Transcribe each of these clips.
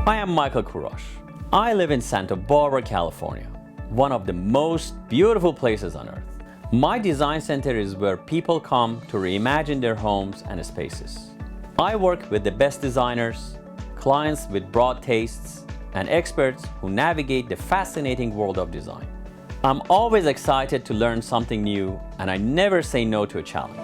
I am Michael Kurosh. I live in Santa Barbara, California, one of the most beautiful places on earth. My design center is where people come to reimagine their homes and spaces. I work with the best designers, clients with broad tastes, and experts who navigate the fascinating world of design. I'm always excited to learn something new, and I never say no to a challenge.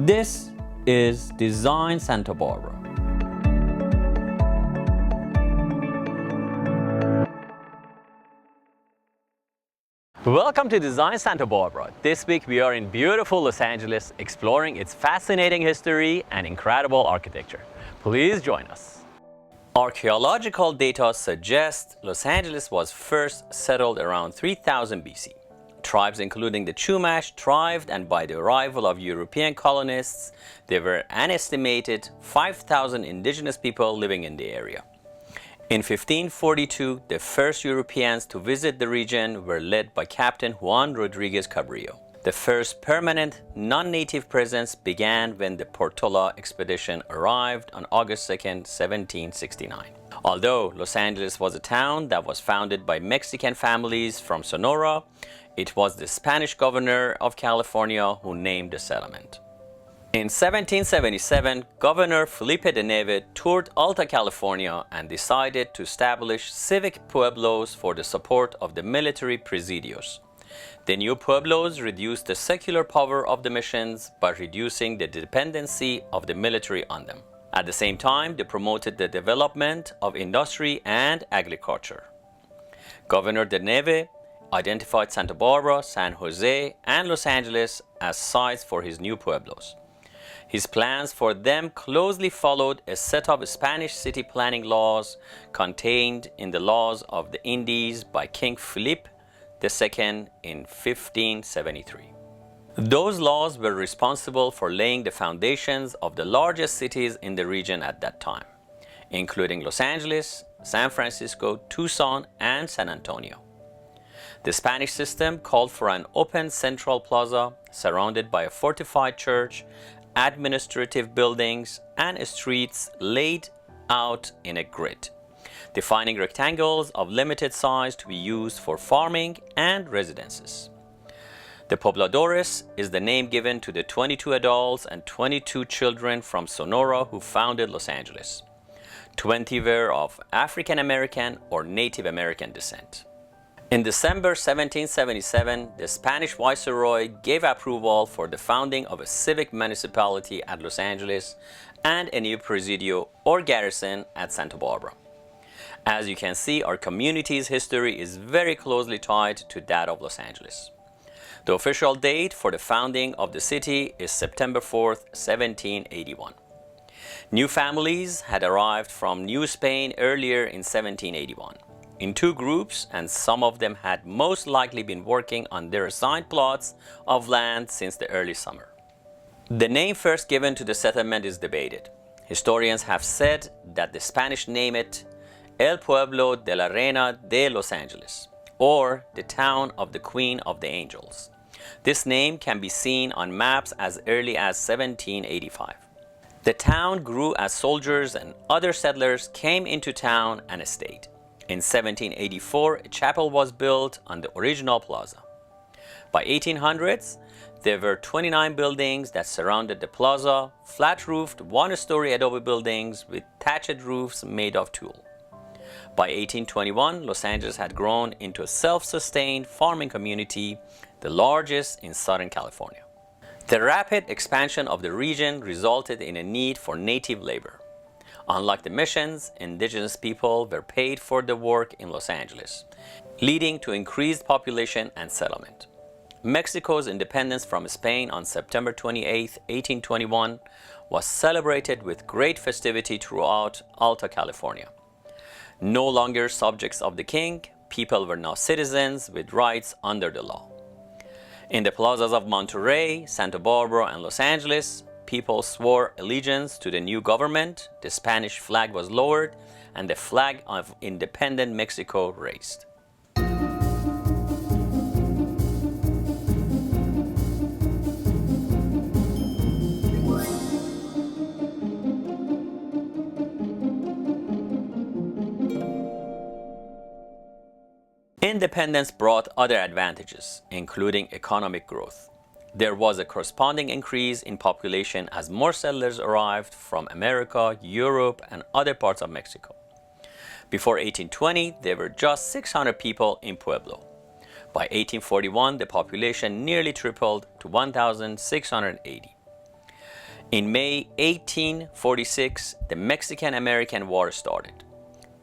This is Design Santa Barbara. Welcome to Design Santa Barbara. This week we are in beautiful Los Angeles, exploring its fascinating history and incredible architecture. Please join us. Archaeological data suggest Los Angeles was first settled around 3000 BC. Tribes including the Chumash thrived, and by the arrival of European colonists, there were an estimated 5,000 indigenous people living in the area. In 1542, the first Europeans to visit the region were led by Captain Juan Rodriguez Cabrillo. The first permanent non-native presence began when the Portola expedition arrived on August 2, 1769. Although Los Angeles was a town that was founded by Mexican families from Sonora, it was the Spanish governor of California who named the settlement. In 1777, Governor Felipe de Neve toured Alta California and decided to establish civic pueblos for the support of the military presidios. The new pueblos reduced the secular power of the missions by reducing the dependency of the military on them. At the same time, they promoted the development of industry and agriculture. Governor de Neve identified Santa Barbara, San Jose, and Los Angeles as sites for his new pueblos. His plans for them closely followed a set of Spanish city planning laws contained in the Laws of the Indies by King Philip II in 1573. Those laws were responsible for laying the foundations of the largest cities in the region at that time, including Los Angeles, San Francisco, Tucson, and San Antonio. The Spanish system called for an open central plaza surrounded by a fortified church, administrative buildings, and streets laid out in a grid, defining rectangles of limited size to be used for farming and residences. The Pobladores is the name given to the 22 adults and 22 children from Sonora who founded Los Angeles. 20 were of African American or Native American descent. In December 1777, the Spanish Viceroy gave approval for the founding of a civic municipality at Los Angeles and a new presidio or garrison at Santa Barbara. As you can see, our community's history is very closely tied to that of Los Angeles. The official date for the founding of the city is September 4th, 1781. New families had arrived from New Spain earlier in 1781. In two groups, and some of them had most likely been working on their assigned plots of land since the early summer. The name first given to the settlement is debated. Historians have said that the Spanish name it El Pueblo de la Reina de Los Angeles, or the town of the Queen of the Angels. This name can be seen on maps as early as 1785. The town grew as soldiers and other settlers came into town and stayed. In 1784, a chapel was built on the original plaza. By 1800s, there were 29 buildings that surrounded the plaza, flat-roofed, one-story adobe buildings with thatched roofs made of tule. By 1821, Los Angeles had grown into a self-sustained farming community, the largest in Southern California. The rapid expansion of the region resulted in a need for native labor. Unlike the missions, indigenous people were paid for the work in Los Angeles, leading to increased population and settlement. Mexico's independence from Spain on September 28, 1821, was celebrated with great festivity throughout Alta California. No longer subjects of the king, people were now citizens with rights under the law. In the plazas of Monterey, Santa Barbara, and Los Angeles, people swore allegiance to the new government, the Spanish flag was lowered, and the flag of independent Mexico raised. Independence brought other advantages, including economic growth. There was a corresponding increase in population as more settlers arrived from America, Europe, and other parts of Mexico. Before 1820, there were just 600 people in Pueblo. By 1841, the population nearly tripled to 1,680. In May 1846, the Mexican-American War started.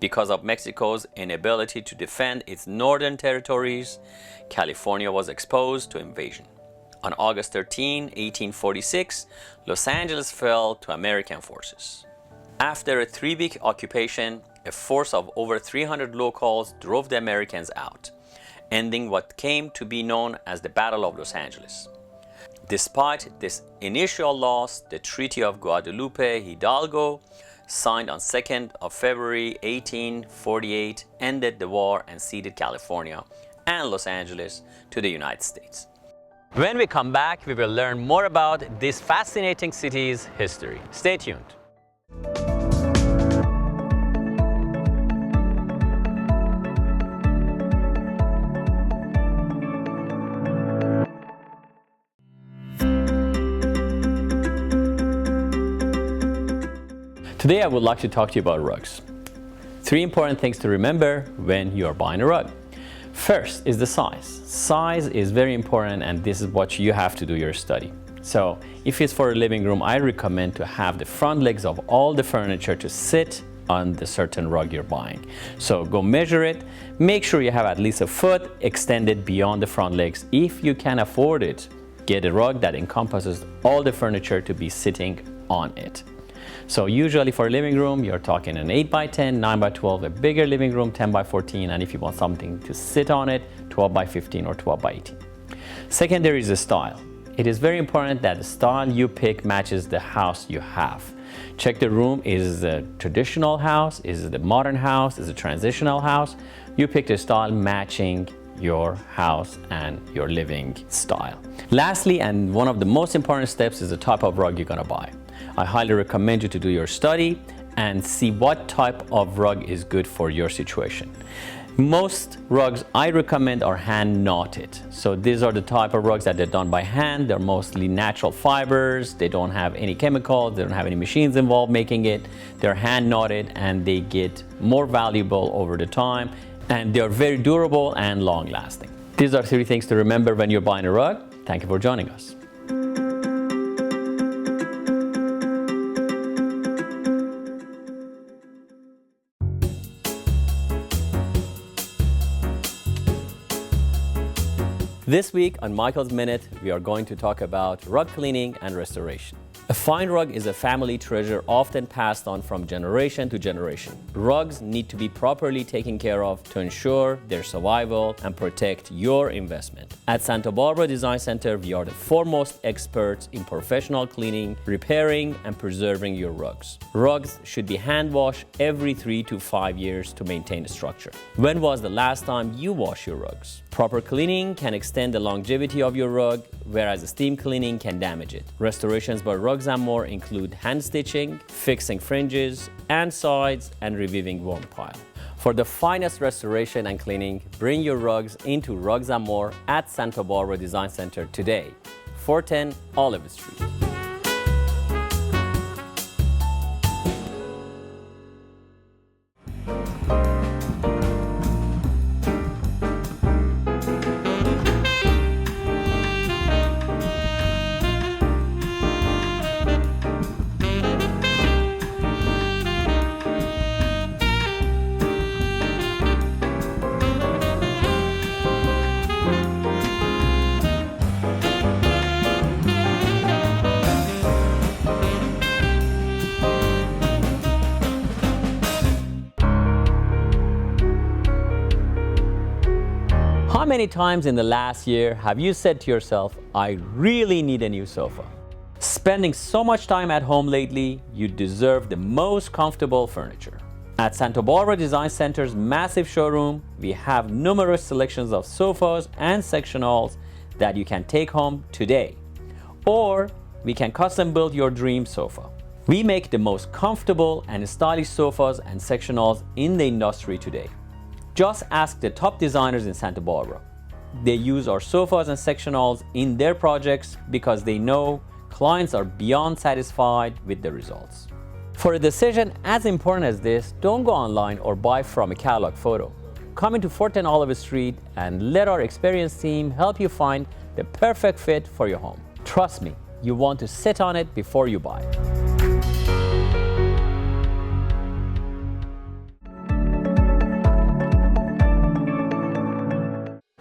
Because of Mexico's inability to defend its northern territories, California was exposed to invasion. On August 13, 1846, Los Angeles fell to American forces. After a 3-week occupation, a force of over 300 locals drove the Americans out, ending what came to be known as the Battle of Los Angeles. Despite this initial loss, the Treaty of Guadalupe Hidalgo, signed on 2nd of February 1848, ended the war and ceded California and Los Angeles to the United States. When we come back, we will learn more about this fascinating city's history. Stay tuned. Today I would like to talk to you about rugs. 3 important things to remember when you are buying a rug. First is the size. Size is very important, and this is what you have to do your study. So if it's for a living room, I recommend to have the front legs of all the furniture to sit on the certain rug you're buying. So go measure it. Make sure you have at least a foot extended beyond the front legs. If you can afford it, get a rug that encompasses all the furniture to be sitting on it. So usually for a living room, you're talking an 8x10, 9x12, a bigger living room, 10x14, and if you want something to sit on it, 12x15 or 12x18. Second, there is a style. It is very important that the style you pick matches the house you have. Check the room. Is it a traditional house? Is it a modern house? Is it a transitional house? You pick the style matching your house and your living style. Lastly, and one of the most important steps, is the type of rug you're gonna buy. I highly recommend you to do your study and see what type of rug is good for your situation. Most rugs I recommend are hand knotted. So these are the type of rugs that they're done by hand. They're mostly natural fibers. They don't have any chemicals. They don't have any machines involved making it. They're hand knotted and they get more valuable over the time, and they're very durable and long lasting. These are 3 things to remember when you're buying a rug. Thank you for joining us. This week on Michael's Minute, we are going to talk about rug cleaning and restoration. A fine rug is a family treasure often passed on from generation to generation. Rugs need to be properly taken care of to ensure their survival and protect your investment. At Santa Barbara Design Center, we are the foremost experts in professional cleaning, repairing, and preserving your rugs. Rugs should be hand washed every 3 to 5 years to maintain the structure. When was the last time you washed your rugs? Proper cleaning can extend the longevity of your rug, whereas steam cleaning can damage it. Restorations by Rugs & More include hand stitching, fixing fringes and sides, and reviving worn pile. For the finest restoration and cleaning, bring your rugs into Rugs & More at Santa Barbara Design Center today, 410 Olive Street. many times in the last year have you said to yourself, I really need a new sofa? Spending so much time at home lately, you deserve the most comfortable furniture. At Santa Barbara Design Center's massive showroom, we have numerous selections of sofas and sectionals that you can take home today. Or we can custom build your dream sofa. We make the most comfortable and stylish sofas and sectionals in the industry today. Just ask the top designers in Santa Barbara. They use our sofas and sectionals in their projects because they know clients are beyond satisfied with the results. For a decision as important as this, don't go online or buy from a catalog photo. Come into 410 Olive Street and let our experienced team help you find the perfect fit for your home. Trust me, you want to sit on it before you buy it.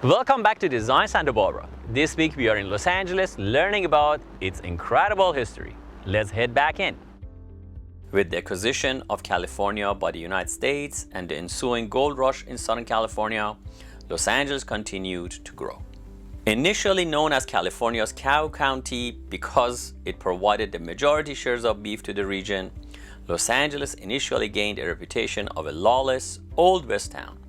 Welcome back to Design Santa Barbara. This week we are in Los Angeles learning about its incredible history. Let's head back in. With the acquisition of California by the United States and the ensuing gold rush in Southern California, Los Angeles continued to grow. Initially known as California's Cow County because it provided the majority shares of beef to the region, Los Angeles initially gained a reputation of a lawless, Old West town.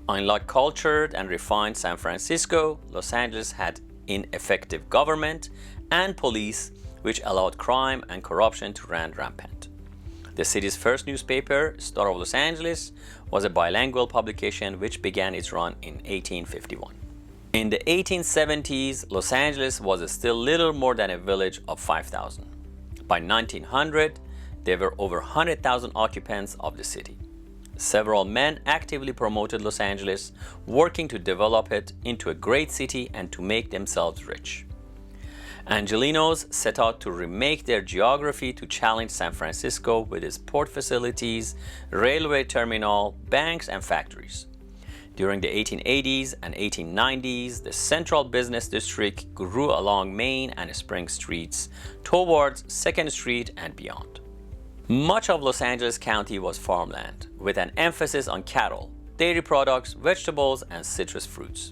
Unlike cultured and refined San Francisco, Los Angeles had ineffective government and police, which allowed crime and corruption to run rampant. The city's first newspaper, Star of Los Angeles, was a bilingual publication which began its run in 1851. In the 1870s, Los Angeles was still little more than a village of 5,000. By 1900, there were over 100,000 occupants of the city. Several men actively promoted Los Angeles, working to develop it into a great city and to make themselves rich. Angelenos set out to remake their geography to challenge San Francisco with its port facilities, railway terminal, banks, and factories. During the 1880s and 1890s, the central business district grew along Main and Spring Streets towards 2nd Street and beyond. Much of Los Angeles County was farmland, with an emphasis on cattle, dairy products, vegetables, and citrus fruits.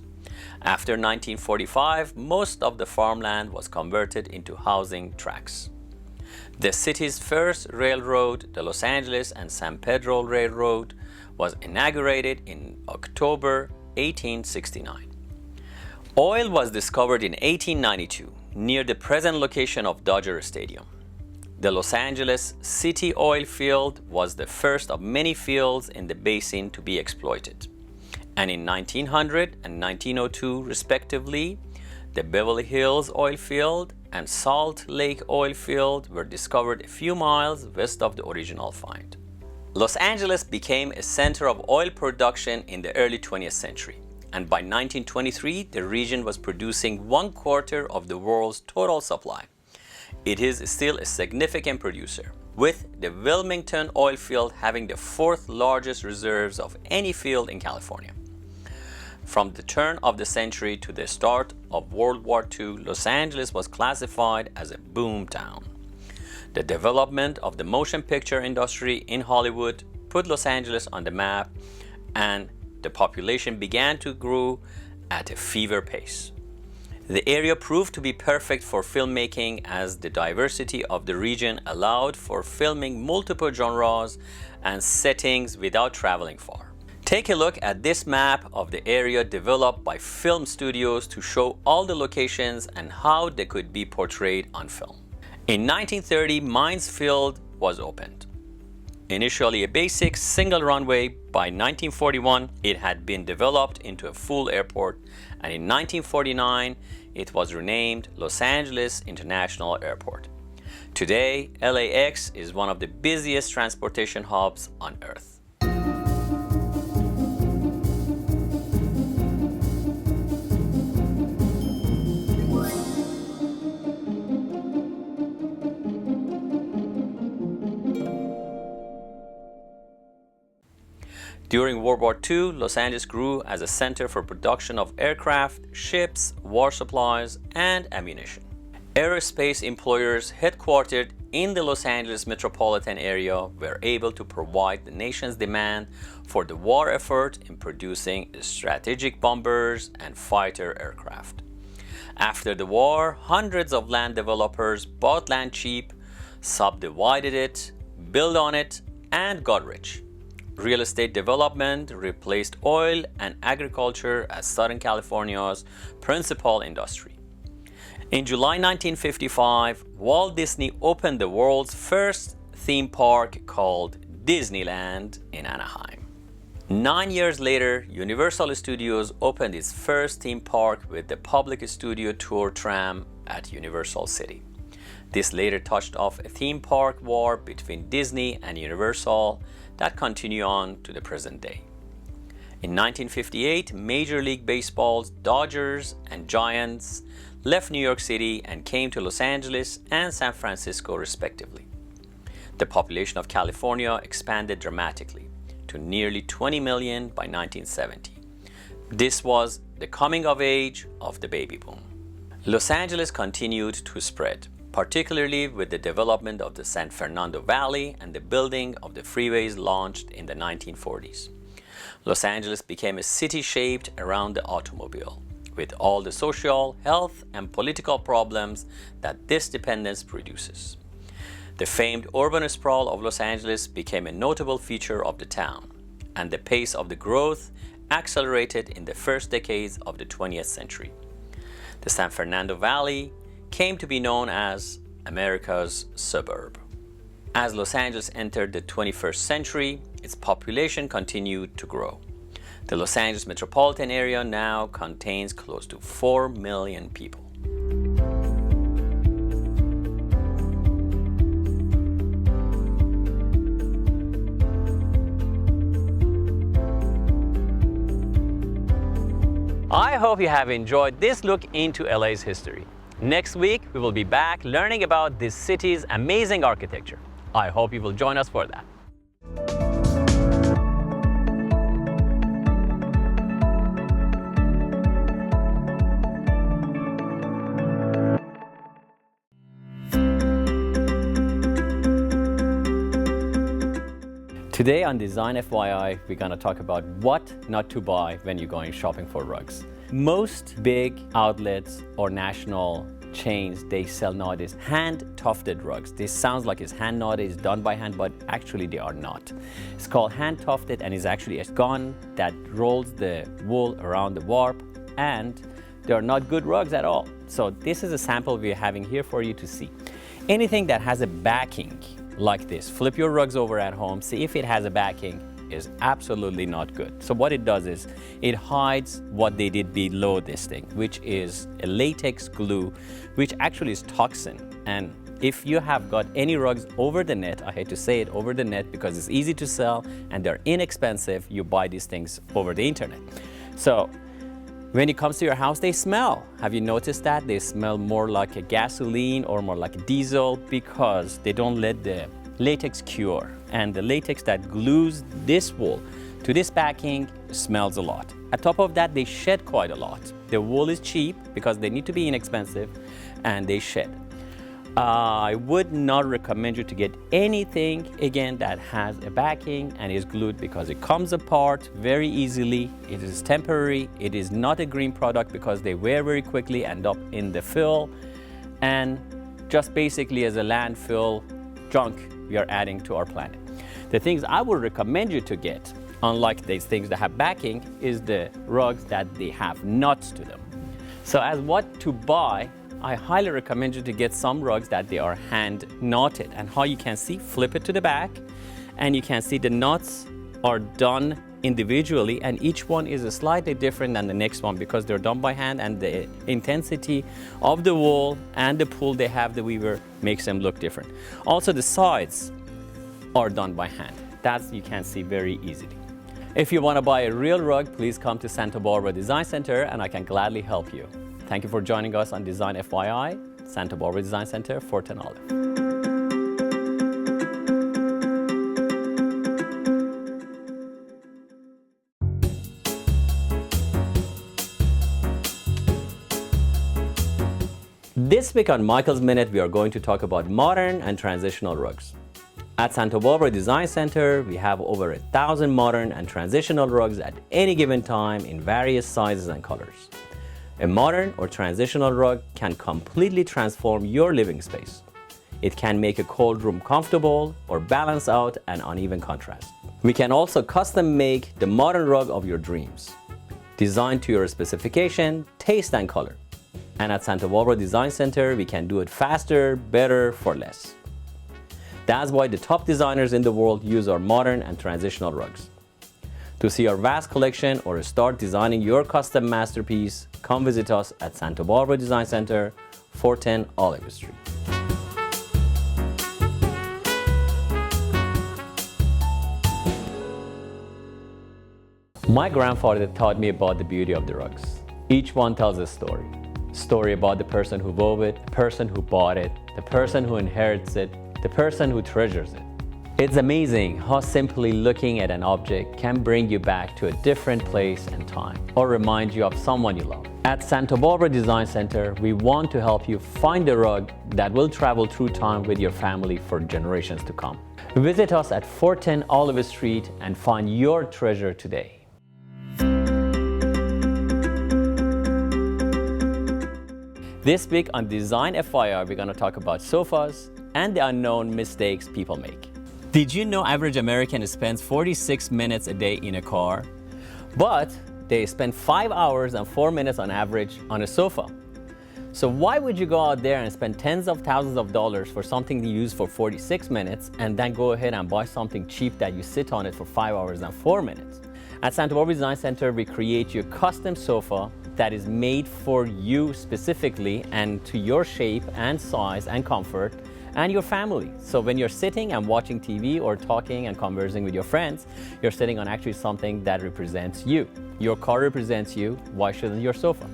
After 1945, most of the farmland was converted into housing tracts. The city's first railroad, the Los Angeles and San Pedro Railroad, was inaugurated in October 1869. Oil was discovered in 1892 near the present location of Dodger Stadium. The Los Angeles City oil field was the first of many fields in the basin to be exploited. And in 1900 and 1902, respectively, the Beverly Hills oil field and Salt Lake oil field were discovered a few miles west of the original find. Los Angeles became a center of oil production in the early 20th century, and by 1923, the region was producing 1/4 of the world's total supply. It is still a significant producer, with the Wilmington oil field having the 4th largest reserves of any field in California. From the turn of the century to the start of World War II, Los Angeles was classified as a boom town. The development of the motion picture industry in Hollywood put Los Angeles on the map, and the population began to grow at a fever pace. The area proved to be perfect for filmmaking as the diversity of the region allowed for filming multiple genres and settings without traveling far. Take a look at this map of the area developed by film studios to show all the locations and how they could be portrayed on film. In 1930, Mines Field was opened. Initially a basic single runway, by 1941 it had been developed into a full airport, and in 1949 it was renamed Los Angeles International Airport. Today, LAX is one of the busiest transportation hubs on Earth. During World War II, Los Angeles grew as a center for production of aircraft, ships, war supplies, and ammunition. Aerospace employers headquartered in the Los Angeles metropolitan area were able to provide the nation's demand for the war effort in producing strategic bombers and fighter aircraft. After the war, hundreds of land developers bought land cheap, subdivided it, built on it, and got rich. Real estate development replaced oil and agriculture as Southern California's principal industry. In July 1955, Walt Disney opened the world's first theme park called Disneyland in Anaheim. 9 years later, Universal Studios opened its first theme park with the Public Studio Tour tram at Universal City. This later touched off a theme park war between Disney and Universal that continued on to the present day. In 1958, Major League Baseball's Dodgers and Giants left New York City and came to Los Angeles and San Francisco respectively. The population of California expanded dramatically to nearly 20 million by 1970. This was the coming of age of the baby boom. Los Angeles continued to spread, particularly with the development of the San Fernando Valley and the building of the freeways launched in the 1940s. Los Angeles became a city shaped around the automobile, with all the social, health, and political problems that this dependence produces. The famed urban sprawl of Los Angeles became a notable feature of the town, and the pace of the growth accelerated in the first decades of the 20th century. The San Fernando Valley came to be known as America's suburb. As Los Angeles entered the 21st century, its population continued to grow. The Los Angeles metropolitan area now contains close to 4 million people. I hope you have enjoyed this look into LA's history. Next week, we will be back learning about this city's amazing architecture. I hope you will join us for that. Today on Design FYI, we're going to talk about what not to buy when you're going shopping for rugs. Most big outlets or national chains, they sell nowadays hand-tufted rugs. This sounds like it's hand knotted, it's done by hand, but actually they are not. It's called hand-tufted and is actually a gun that rolls the wool around the warp, and they are not good rugs at all. So this is a sample we're having here for you to see. Anything that has a backing like this, flip your rugs over at home, see if it has a backing, is absolutely not good. So what it does is it hides what they did below this thing, which is a latex glue, which actually is toxin. And if you have got any rugs over the net, I hate to say it, over the net, because it's easy to sell and they're inexpensive, you buy these things over the internet. So when it comes to your house, they smell. Have you noticed that? They smell more like a gasoline or more like a diesel because they don't let the latex cure. And the latex that glues this wool to this backing smells a lot. On top of that, they shed quite a lot. The wool is cheap because they need to be inexpensive, and they shed. I would not recommend you to get anything, again, that has a backing and is glued, because it comes apart very easily. It is temporary. It is not a green product because they wear very quickly, end up in the fill, and just basically as a landfill junk we are adding to our planet. The things I would recommend you to get, unlike these things that have backing, is the rugs that they have nuts to them. So as what to buy, I highly recommend you to get some rugs that they are hand knotted. And how you can see, flip it to the back, and you can see the knots are done individually, and each one is slightly different than the next one because they're done by hand, and the intensity of the wool and the pull they have, the weaver, makes them look different. Also, the sides are done by hand. That you can see very easily. If you want to buy a real rug, please come to Santa Barbara Design Center and I can gladly help you. Thank you for joining us on Design FYI, Santa Barbara Design Center, Fort and Olive. This week on Michael's Minute, we are going to talk about modern and transitional rugs. At Santa Barbara Design Center, we have over 1,000 modern and transitional rugs at any given time in various sizes and colors. A modern or transitional rug can completely transform your living space. It can make a cold room comfortable or balance out an uneven contrast. We can also custom make the modern rug of your dreams, designed to your specification, taste, and color. And at Santa Barbara Design Center, we can do it faster, better, for less. That's why the top designers in the world use our modern and transitional rugs. To see our vast collection or start designing your custom masterpiece, come visit us at Santa Barbara Design Center, 410 Olive Street. My grandfather taught me about the beauty of the rugs. Each one tells a story. Story about the person who wove it, the person who bought it, the person who inherits it, the person who treasures it. It's amazing how simply looking at an object can bring you back to a different place and time, or remind you of someone you love. At Santa Barbara Design Center, we want to help you find a rug that will travel through time with your family for generations to come. Visit us at 410 Olive Street and find your treasure today. This week on Design FYI, we're going to talk about sofas and the unknown mistakes people make. Did you know average American spends 46 minutes a day in a car, but they spend 5 hours and 4 minutes on average on a sofa? So why would you go out there and spend tens of thousands of dollars for something you use for 46 minutes and then go ahead and buy something cheap that you sit on it for 5 hours and 4 minutes? At Santa Barbara Design Center, we create you a custom sofa that is made for you specifically and to your shape and size and comfort and your family. So when you're sitting and watching TV or talking and conversing with your friends, you're sitting on actually something that represents you. Your car represents you. Why shouldn't your sofa?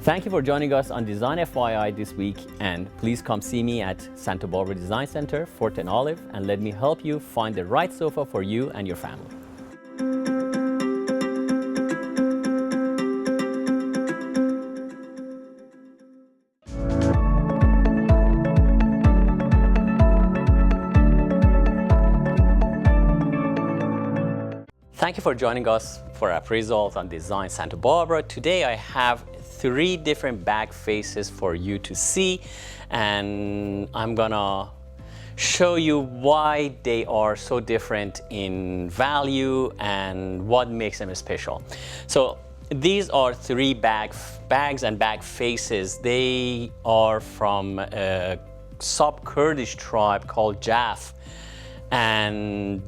Thank you for joining us on Design FYI this week, and please come see me at Santa Barbara Design Center, 410 Olive, and let me help you find the right sofa for you and your family. Thank you for joining us for appraisals on Design Santa Barbara. Today I have 3 different bag faces for you to see, and I'm gonna show you why they are so different in value and what makes them special. So these are 3 bags and bag faces. They are from a sub-Kurdish tribe called Jaf, and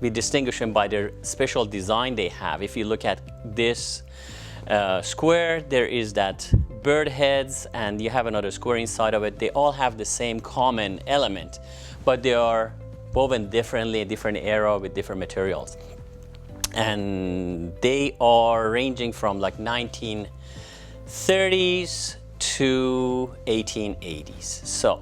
we distinguish them by their special design they have. If you look at this square, there is that bird heads, and you have another square inside of it. They all have the same common element, but they are woven differently, a different era with different materials. And they are ranging from like 1930s to 1880s. So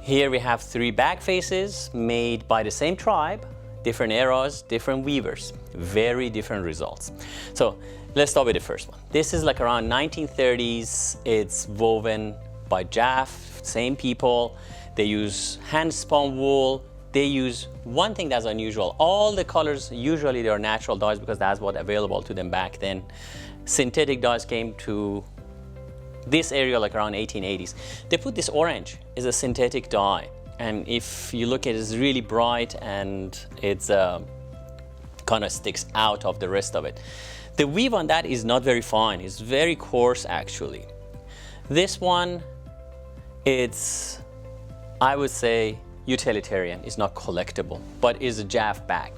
here we have 3 bag faces made by the same tribe, different eras, different weavers, very different results. So let's start with the first one. This is like around 1930s. It's woven by Jaf, same people. They use hand-spun wool. They use one thing that's unusual. All the colors, usually they are natural dyes because that's what available to them back then. Synthetic dyes came to this area like around 1880s. They put this orange is a synthetic dye. And if you look at it, it's really bright, and it's kind of sticks out of the rest of it. The weave on that is not very fine. It's very coarse, actually. This one, it's, I would say, utilitarian. It's not collectible, but is a Jaf bag.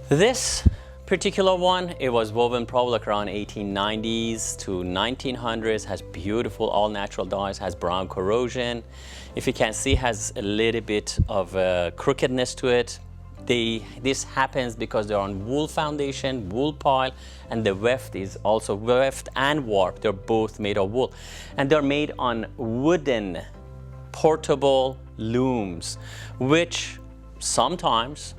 This particular one, it was woven probably like around 1890s to 1900s, has beautiful all-natural dyes, has brown corrosion. If you can see, has a little bit of crookedness to it. This happens because they're on wool foundation, wool pile, and the weft is also weft and warp. They're both made of wool. And they're made on wooden portable looms, which sometimes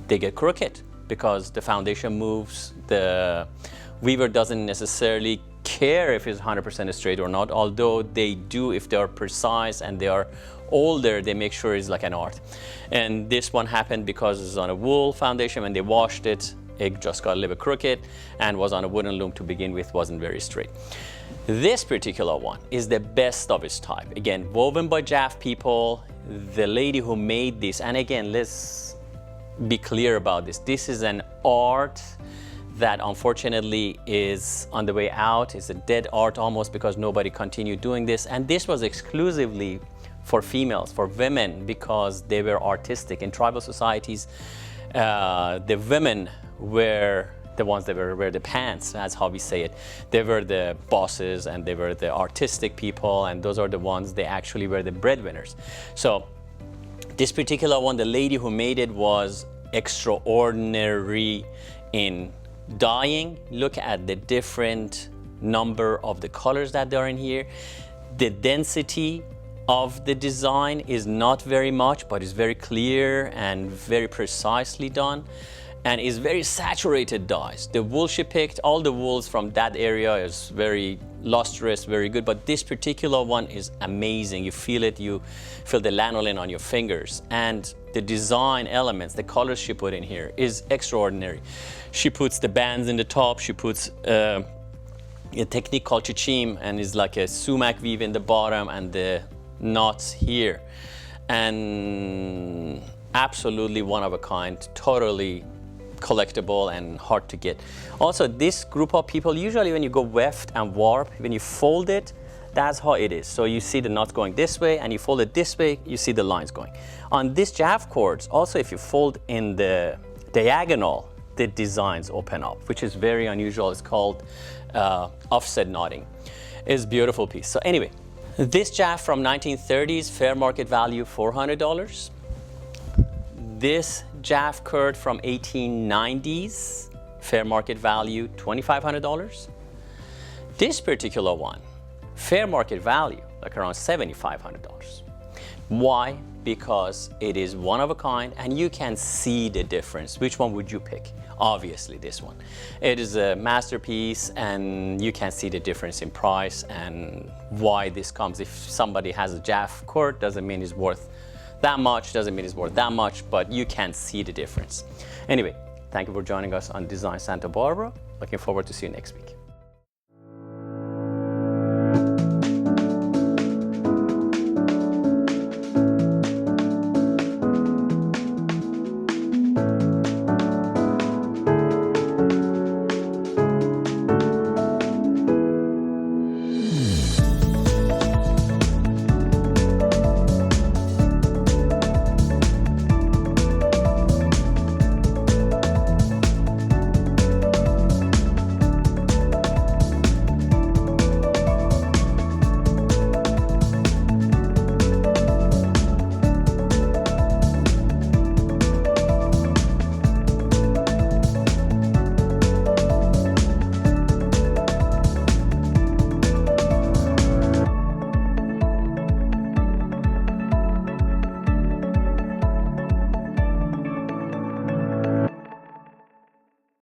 they get crooked because the foundation moves, the weaver doesn't necessarily care if it's 100% straight or not, although they do if they are precise and they are older, they make sure it's like an art. And this one happened because it's on a wool foundation. When they washed it, it just got a little bit crooked and was on a wooden loom to begin with, wasn't very straight. This particular one is the best of its type. Again, woven by Jaff people. The lady who made this, and again, let's be clear about this. This is an art that unfortunately is on the way out. It's a dead art almost because nobody continued doing this. And this was exclusively for females, for women, because they were artistic. In tribal societies, the women were the ones that wear the pants, that's how we say it. They were the bosses and they were the artistic people, and those are the ones they actually were the breadwinners. So this particular one, the lady who made it was extraordinary in dyeing. Look at the different number of the colors that are in here. The density of the design is not very much, but it's very clear and very precisely done, and is very saturated dyes. The wool she picked, all the wools from that area is very lustrous, very good, but this particular one is amazing. You feel it, you feel the lanolin on your fingers, and the design elements, the colors she put in here is extraordinary. She puts the bands in the top, she puts a technique called chichim, and is like a sumac weave in the bottom and the knots here, and absolutely one of a kind, totally collectible and hard to get. Also, this group of people, usually when you go weft and warp, when you fold it, that's how it is. So you see the knots going this way, and you fold it this way, you see the lines going. On this Jaff cords, also if you fold in the diagonal, the designs open up, which is very unusual. It's called offset knotting. It's a beautiful piece. So anyway, this Jaff from 1930s, fair market value $400. This Jaff cord from 1890s, fair market value $2,500. This particular one, fair market value, like around $7,500. Why? Because it is one of a kind and you can see the difference. Which one would you pick? Obviously this one. It is a masterpiece and you can see the difference in price and why this comes. If somebody has a Jaff cord, doesn't mean it's worth that much, doesn't mean it's worth that much, but you can see the difference. Anyway, thank you for joining us on Design Santa Barbara. Looking forward to see you next week.